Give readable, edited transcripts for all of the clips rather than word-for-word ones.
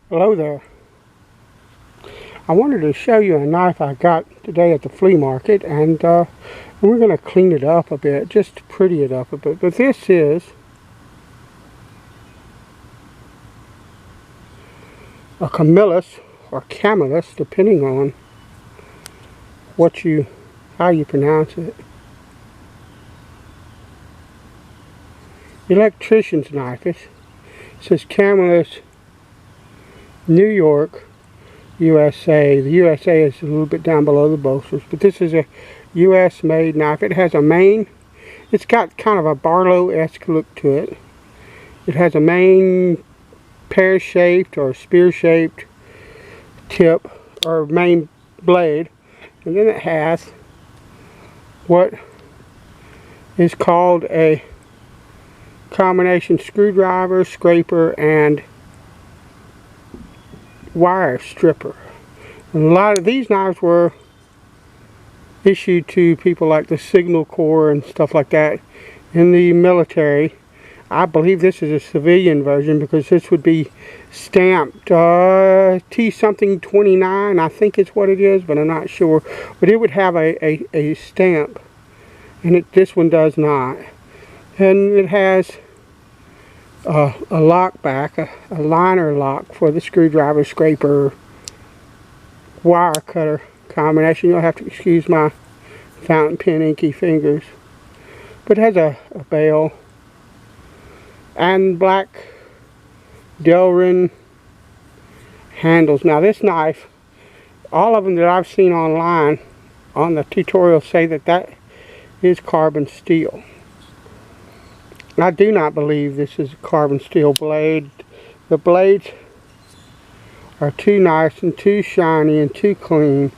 Hello there. I wanted to show you a knife I got today at the flea market, and we're going to clean it up a bit, just to pretty it up a bit. But this is a Camillus or Camillus, depending on how you pronounce it. Electricians knife. It says Camillus, New York, USA. The USA is a little bit down below the bolsters, but this is a US made knife. It has a main, it's got kind of a Barlow-esque look to it. It has a main pear-shaped or spear-shaped tip or main blade, and then it has what is called a combination screwdriver, scraper, and wire stripper. And a lot of these knives were issued to people like the Signal Corps and stuff like that in the military. I believe this is a civilian version because this would be stamped T something 29, I think it's what it is, but I'm not sure. But it would have a stamp, and this one does not. And it has a lock back, a liner lock for the screwdriver, scraper, wire cutter combination. You'll have to excuse my fountain pen inky fingers. But it has a bail and black Delrin handles. Now this knife, all of them that I've seen online on the tutorial say that is carbon steel. I do not believe this is a carbon steel blade. The blades are too nice and too shiny and too clean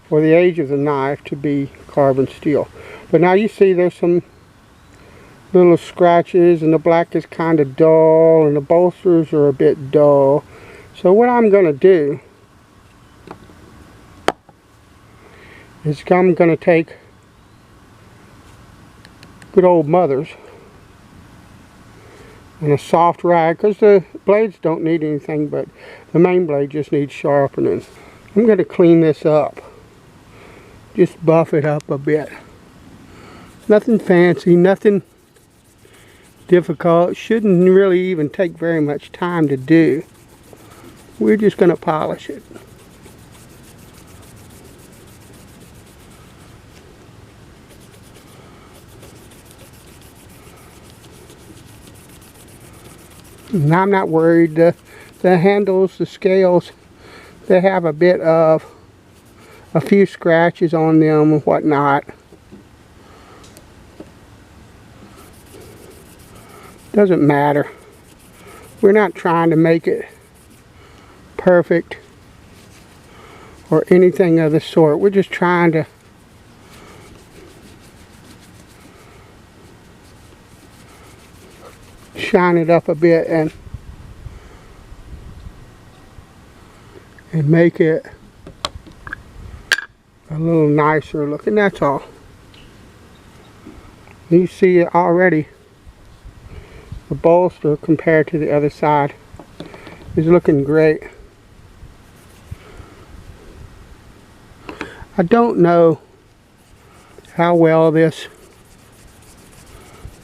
for the age of the knife to be carbon steel. But now you see there's some little scratches, and the black is kind of dull, and the bolsters are a bit dull. So what I'm going to do is I'm going to take good old Mother's and a soft rag, because the blades don't need anything, but the main blade just needs sharpening. I'm going to clean this up, just buff it up a bit. Nothing fancy, nothing difficult. Shouldn't really even take very much time to do. We're just going to polish it. And I'm not worried. The handles, the scales, they have a bit of a few scratches on them and whatnot. Doesn't matter. We're not trying to make it perfect or anything of the sort. We're just trying to shine it up a bit and make it a little nicer looking. That's all. You see it already. The bolster compared to the other side is looking great. I don't know how well this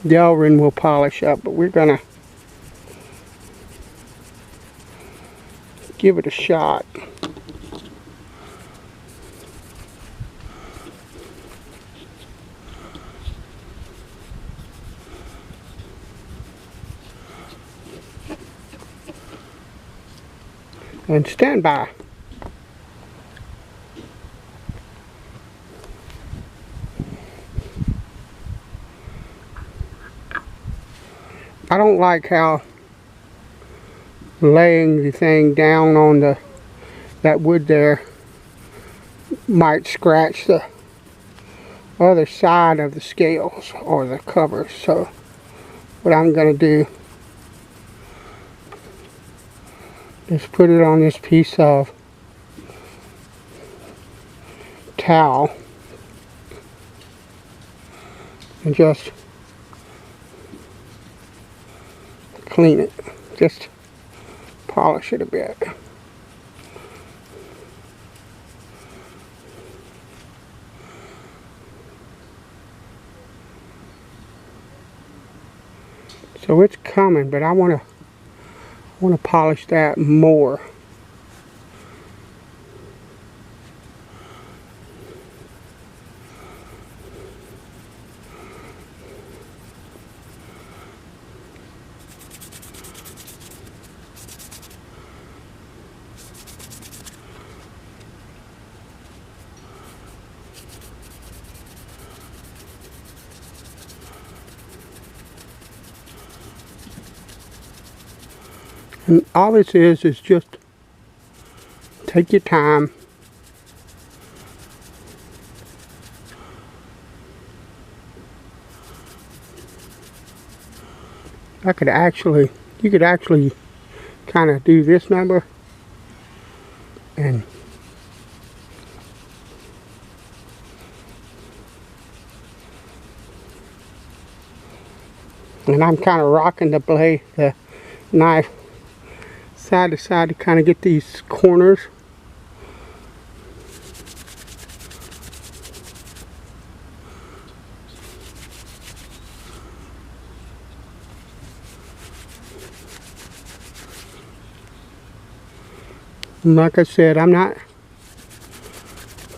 Delrin will polish up, but we're gonna give it a shot. And stand by. I don't like how laying the thing down on that wood there might scratch the other side of the scales or the covers. So what I'm going to do is put it on this piece of towel and just clean it. Just polish it a bit. So it's coming, but I want to polish that more. And all this is just take your time. You could actually kind of do this number and I'm kind of rocking the blade, the knife side to side to kind of get these corners. And like I said, I'm not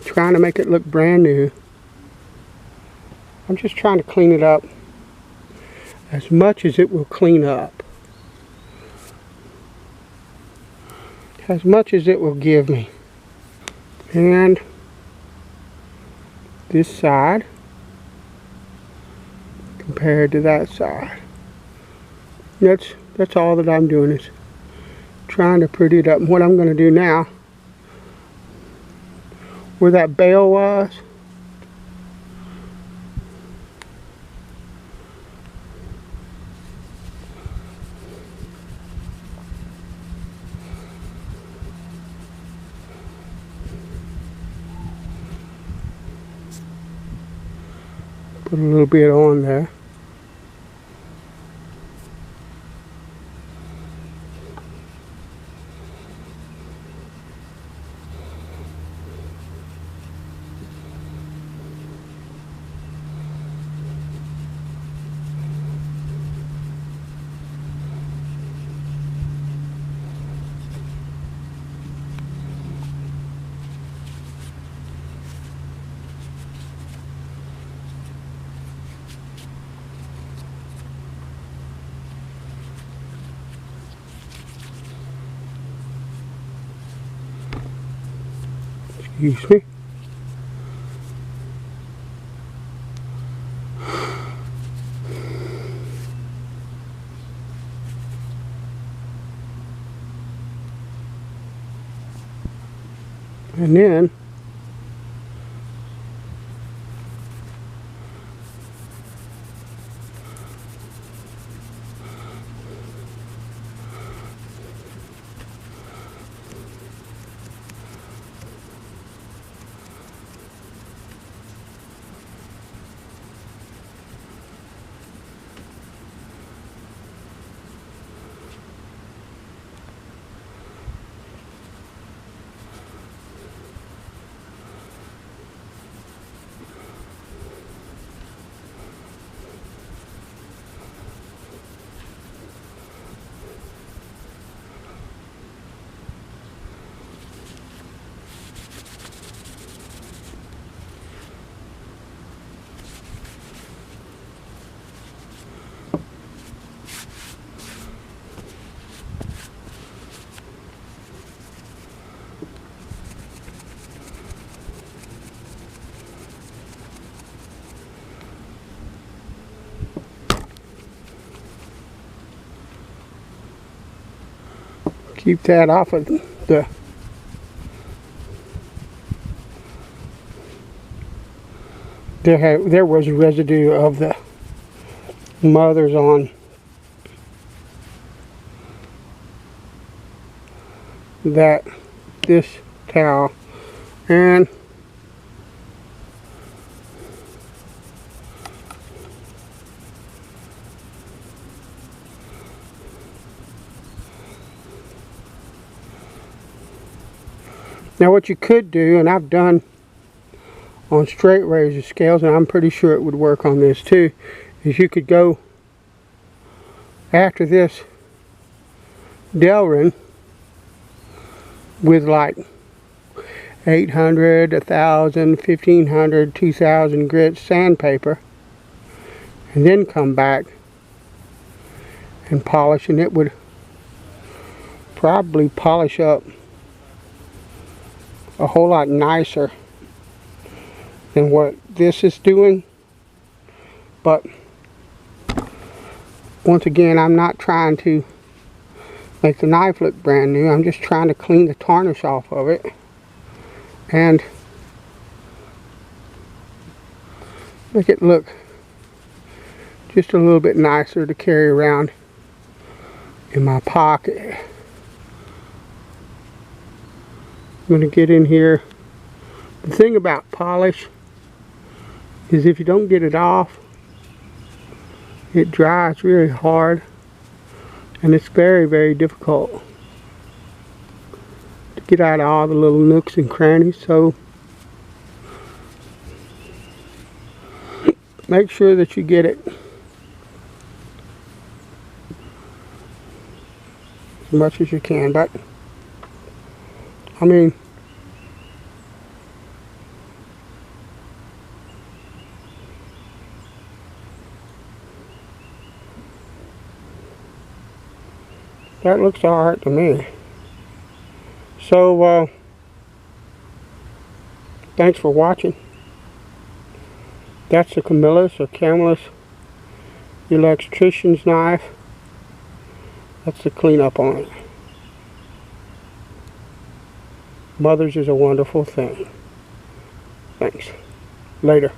trying to make it look brand new. I'm just trying to clean it up as much as it will clean up. As much as it will give me. And this side compared to that side. That's all that I'm doing, is trying to pretty it up. And what I'm going to do now, where that bale was, put a little bit on there. Excuse me. And then keep that off of the there was residue of the mothers on this towel, and Now what you could do, and I've done on straight razor scales, and I'm pretty sure it would work on this too, is you could go after this Delrin with like 800, 1000, 1500, 2000 grit sandpaper, and then come back and polish, and it would probably polish up a whole lot nicer than what this is doing. But once again, I'm not trying to make the knife look brand new. I'm just trying to clean the tarnish off of it and make it look just a little bit nicer to carry around in my pocket. I'm going to get in here. The thing about polish is if you don't get it off, it dries really hard, and it's very, very difficult to get out of all the little nooks and crannies. So make sure that you get it as much as you can. But I mean, that looks alright to me. So, thanks for watching. That's the Camillus or Camillus Electricians knife. That's the cleanup on it. Mother's is a wonderful thing. Thanks. Later.